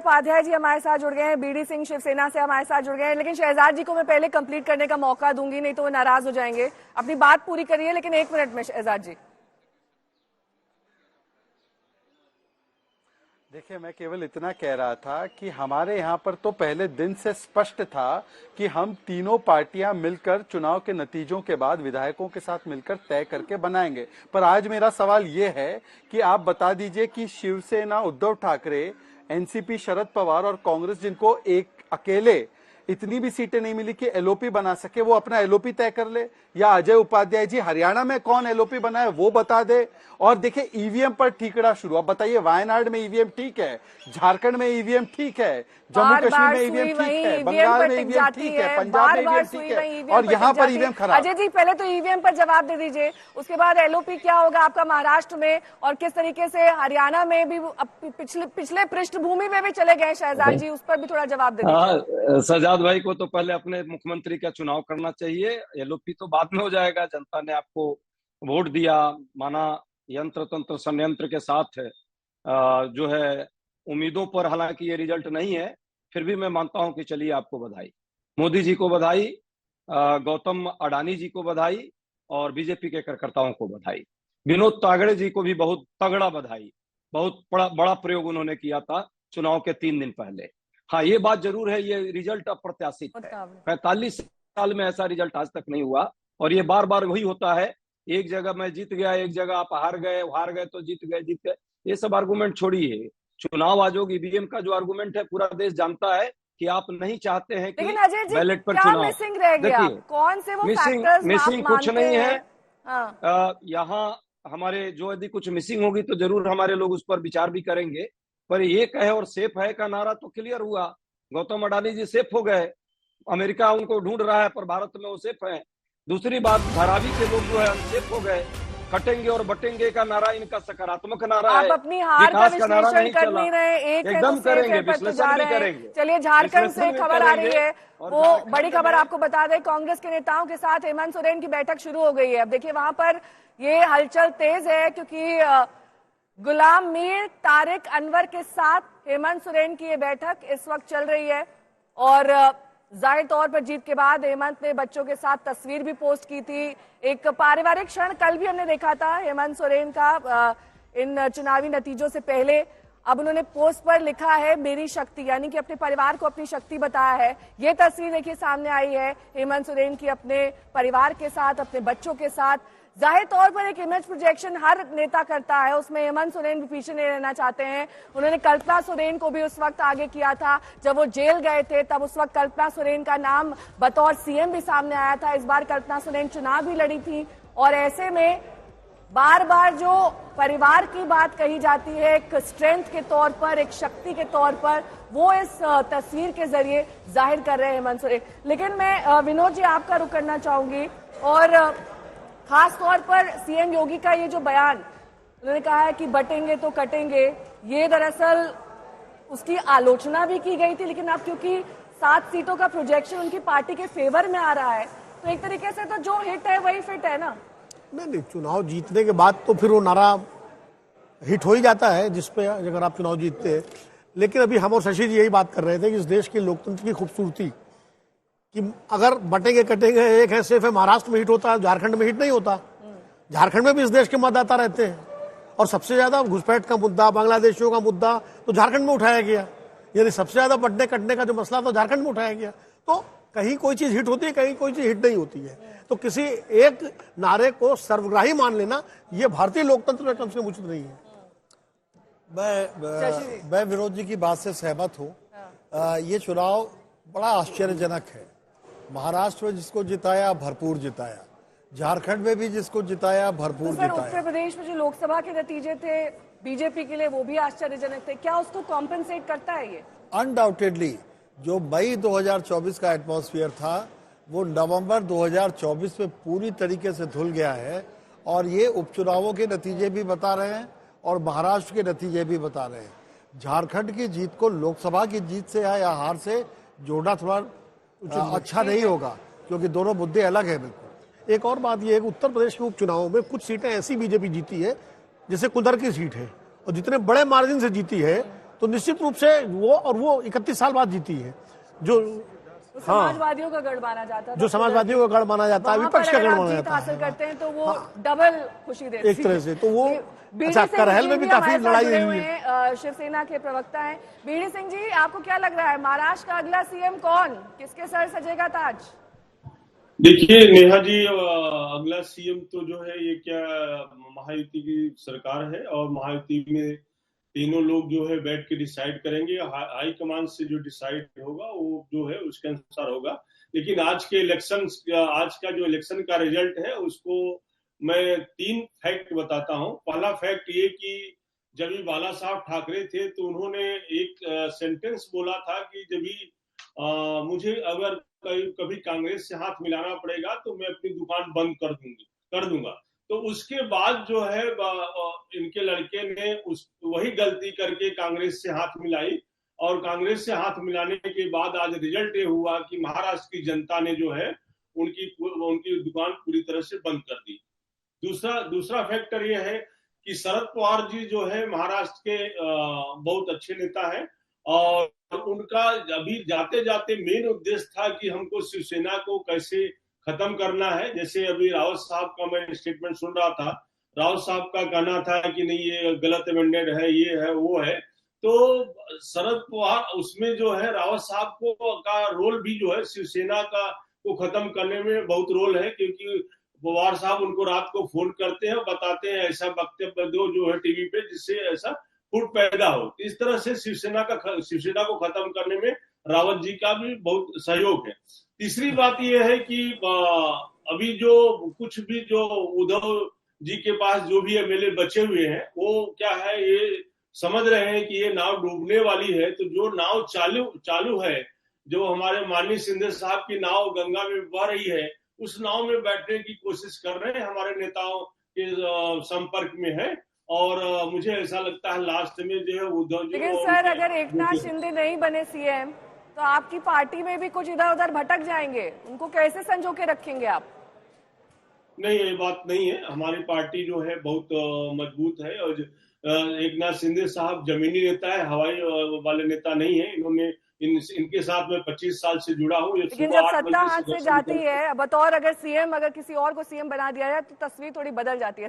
उपाध्याय जी हमारे साथ जुड़ गए हैं, बीडी सिंह शिवसेना से हमारे साथ जुड़ गए हैं। लेकिन शहजाद जी को मैं पहले कंप्लीट करने का मौका दूंगी, नहीं तो वो नाराज हो जाएंगे। अपनी बात पूरी करिए, लेकिन 1 मिनट में शहजाद जी। देखिए, मैं केवल इतना कह रहा था कि हमारे यहाँ पर तो पहले दिन से स्पष्ट था कि हम तीनों पार्टियां मिलकर चुनाव के नतीजों के बाद विधायकों के साथ मिलकर तय करके बनाएंगे। पर आज मेरा सवाल ये है कि आप बता दीजिए कि शिवसेना, उद्धव ठाकरे, एनसीपी, शरद पवार और कांग्रेस, जिनको एक अकेले इतनी भी सीटें नहीं मिली कि एलओपी बना सके, वो अपना एलओपी तय कर ले, या अजय उपाध्याय जी हरियाणा में कौन एलओपी बनाए वो बता दे। और देखिए, ईवीएम पर ठीकरा शुरू। अब बताइए, वायनाड में ईवीएम ठीक है, झारखंड में ईवीएम ठीक है, जम्मू कश्मीर में ईवीएम ठीक है, बंगाल में ईवीएम ठीक है, पंजाब में ईवीएम ठीक है, और यहाँ पर ईवीएम खराब। अजय जी, पहले तो ईवीएम पर जवाब दे दीजिए, उसके बाद एलओपी क्या होगा आपका महाराष्ट्र में, और किस तरीके से हरियाणा में भी पिछले पृष्ठभूमि में भी चले गए शहजाद जी, उस पर भी थोड़ा जवाब दे दीजिए। शहजाद भाई को तो पहले अपने मुख्यमंत्री का चुनाव करना चाहिए, एलओपी तो बाद में हो जाएगा। जनता ने आपको वोट दिया, माना यंत्र तंत्र संयंत्र के साथ जो है उम्मीदों पर, हालांकि ये रिजल्ट नहीं है, फिर भी मैं मानता हूं कि चलिए आपको बधाई, मोदी जी को बधाई, गौतम अडानी जी को बधाई, और बीजेपी के कार्यकर्ताओं को बधाई। विनोद तागड़े जी को भी बहुत तगड़ा बधाई, बहुत बड़ा प्रयोग उन्होंने किया था चुनाव के 3 दिन पहले। हाँ, ये बात जरूर है, ये रिजल्ट अप्रत्याशित है। 45 साल में ऐसा रिजल्ट आज तक नहीं हुआ, और ये बार बार वही होता है, एक जगह मैं जीत गया, एक जगह आप हार गए तो जीत गए। ये सब आर्गुमेंट छोड़िए। चुनाव आयोग ईवीएम का जो आर्गुमेंट है, पूरा देश जानता है कि आप नहीं चाहते हैं कि बैलेट पर चुनाव। देखिए, कौन से वो मिसिंग कुछ नहीं है। यहाँ हमारे जो यदि कुछ मिसिंग होगी तो जरूर हमारे लोग उस पर विचार भी करेंगे। पर एक है और सेफ है का नारा तो क्लियर हुआ। गौतम अडानी जी सेफ हो गए, अमेरिका उनको ढूंढ रहा है, पर भारत में वो सेफ है। दूसरी बात, धारावी के लोग जो है अनसेफ हो गए। कटेंगे और बटेंगे का नारा इनका सकारात्मक नारा है। आप अपनी हार का विश्लेषण कर नहीं रहे, एकदम करेंगे, विश्लेषण भी करेंगे। चलिए, झारखंड से खबर आ रही है, वो बड़ी खबर आपको बता दें। कांग्रेस के नेताओं के साथ हेमंत सोरेन की बैठक शुरू हो गई है। अब देखिए, वहां पर ये हलचल तेज है, क्योंकि गुलाम मीर तारिक अनवर के साथ हेमंत सोरेन की ये बैठक इस वक्त चल रही है। और जाहिर तौर पर जीत के बाद हेमंत ने बच्चों के साथ तस्वीर भी पोस्ट की थी। एक पारिवारिक क्षण कल भी हमने देखा था हेमंत सोरेन का इन चुनावी नतीजों से पहले। अब उन्होंने पोस्ट पर लिखा है मेरी शक्ति, यानी कि अपने परिवार को अपनी शक्ति बताया है। ये तस्वीर देखिए सामने आई है हेमंत सोरेन की अपने परिवार के साथ, अपने बच्चों के साथ। जाहिर तौर पर एक इमेज प्रोजेक्शन हर नेता करता है, उसमें हेमंत सोरेन भी पीछे नहीं रहना चाहते हैं। उन्होंने कल्पना सोरेन को भी उस वक्त आगे किया था जब वो जेल गए थे, तब उस वक्त कल्पना सोरेन का नाम बतौर सीएम भी सामने आया था। इस बार कल्पना सोरेन चुनाव भी लड़ी थी, और ऐसे में बार बार जो परिवार की बात कही जाती है एक स्ट्रेंथ के तौर पर, एक शक्ति के तौर पर, वो इस तस्वीर के जरिए जाहिर कर रहे हैं हेमंत सोरेन। लेकिन मैं विनोद जी आपका रुख करना चाहूंगी, और खास तौर पर सीएम योगी का ये जो बयान, उन्होंने कहा है कि बटेंगे तो कटेंगे, ये दरअसल उसकी आलोचना भी की गई थी। लेकिन अब क्योंकि 7 सीटों का प्रोजेक्शन उनकी पार्टी के फेवर में आ रहा है, तो एक तरीके से तो जो हिट है वही फिट है ना। नहीं, चुनाव जीतने के बाद तो फिर वो नारा हिट हो ही जाता है, जिसपे अगर आप चुनाव जीतते हैं। लेकिन अभी हम और शशि जी यही बात कर रहे थे कि इस देश के लोकतंत्र की खूबसूरती कि अगर बटेंगे कटेंगे, एक है सिर्फ है महाराष्ट्र में हिट होता है, झारखंड में हिट नहीं होता। झारखंड में भी इस देश के मतदाता रहते हैं, और सबसे ज्यादा घुसपैठ का मुद्दा, बांग्लादेशियों का मुद्दा तो झारखंड में उठाया गया। यानी सबसे ज्यादा बटने कटने का जो मसला तो झारखंड में उठाया गया। तो कहीं कोई चीज हिट होती है, कहीं कोई चीज हिट नहीं होती है। तो किसी एक नारे को सर्वग्राही मान लेना, ये भारतीय लोकतंत्र में कम से कम उचित नहीं है। मैं विनोद जी की बात से सहमत हूँ। ये चुनाव बड़ा आश्चर्यजनक है। महाराष्ट्र में जिसको जिताया भरपूर जिताया, झारखंड में भी जिसको जिताया भरपूर जिताया। उत्तर प्रदेश में जो लोकसभा के नतीजे थे बीजेपी के लिए, वो भी आश्चर्यजनक थे। क्या उसको कॉम्पेंसेट करता है ये? अनडाउटेडली जो मई 2024 का एटमॉस्फेयर था, वो नवंबर 2024 में पूरी तरीके से धुल गया है। और ये उपचुनावों के नतीजे भी बता रहे हैं और महाराष्ट्र के नतीजे भी बता रहे हैं। झारखंड की जीत को लोकसभा की जीत से या हार से जोड़ना थोड़ा अच्छा नहीं होगा, क्योंकि दोनों मुद्दे अलग है बिल्कुल। एक और बात यह है कि उत्तर प्रदेश के उपचुनावों में कुछ सीटें ऐसी बीजेपी जीती है, जैसे कुदर की सीट है, और जितने बड़े मार्जिन से जीती है, तो निश्चित रूप से वो 31 साल बाद जीती है, जो समाजवादियों का गढ़ माना जाता है, जो समाजवादियों का गढ़ माना जाता है, विपक्ष का गढ़ माना जाता है। हासिल करते हैं तो वो डबल खुशी देती है एक तरह से। तो वो बीडी अच्छा, सिंह करहल में भी काफी लड़ाई हुई है। शिवसेना के प्रवक्ता हैं बीडी सिंह जी, आपको क्या लग रहा है महाराष्ट्र का अगला सीएम कौन, किसके सर सजेगा ताज? देखिए नेहा जी, अगला सीएम तो जो है ये क्या महायुति की सरकार है और महायुति में तीनों लोग जो है बैठ के डिसाइड करेंगे। हाई कमांड से जो डिसाइड होगा वो जो है उसके अनुसार होगा। लेकिन आज का जो इलेक्शन का रिजल्ट है उसको मैं 3 फैक्ट बताता हूं। पहला फैक्ट ये कि जब भी बाला साहब ठाकरे थे तो उन्होंने एक सेंटेंस बोला था कि जब भी मुझे अगर कभी कांग्रेस से हाथ मिलाना पड़ेगा तो मैं अपनी दुकान बंद कर दूंगा। तो उसके बाद जो है इनके लड़के ने वही गलती करके कांग्रेस से हाथ मिलाई और कांग्रेस से हाथ मिलाने के बाद आज रिजल्ट ये हुआ कि महाराष्ट्र की जनता ने जो है उनकी दुकान पूरी तरह से बंद कर दी। दूसरा फैक्टर ये है कि शरद पवार जी जो है महाराष्ट्र के बहुत अच्छे नेता है और उनका अभी जाते जाते मेन उद्देश्य था कि हमको शिवसेना को कैसे खत्म करना है। जैसे अभी रावत साहब का मैं स्टेटमेंट सुन रहा था, रावत साहब का कहना था कि नहीं ये गलत अमेंडेड है, ये है वो है। तो शरद पवार उसमें जो है रावत साहब का रोल भी जो है शिवसेना को खत्म करने में बहुत रोल है, क्योंकि पवार साहब उनको रात को फोन करते हैं, बताते हैं ऐसा वक्तव्य दो जो है टीवी पे जिससे ऐसा फूट पैदा हो। इस तरह से शिवसेना को खत्म करने में रावत जी का भी बहुत सहयोग है। तीसरी बात यह है कि अभी जो कुछ भी जो उद्धव जी के पास जो भी एमएलए बचे हुए हैं वो क्या है, ये समझ रहे हैं कि ये नाव डूबने वाली है। तो जो नाव चालू है, जो हमारे माननीय शिंदे साहब की नाव गंगा में बह रही है, उस नाव में बैठने की कोशिश कर रहे हैं, हमारे नेताओं के संपर्क में है। और मुझे ऐसा लगता है लास्ट में जो है उद्धव जी। लेकिन सर अगर एकनाथ शिंदे नहीं बने सीएम तो आपकी पार्टी में भी कुछ इधर उधर भटक जाएंगे, उनको कैसे संजो के रखेंगे आप? नहीं, ये बात नहीं है। हमारी पार्टी जो है बहुत मजबूत है और एकनाथ शिंदे साहब जमीनी नेता है, हवाई वाले नेता नहीं है। इनके साथ मैं 25 साल से जुड़ा हूँ। लेकिन जब सत्ता हाथ से जाती है बतौर अगर सीएम, अगर किसी और को सीएम बना दिया जाए तो तस्वीर थोड़ी बदल जाती है।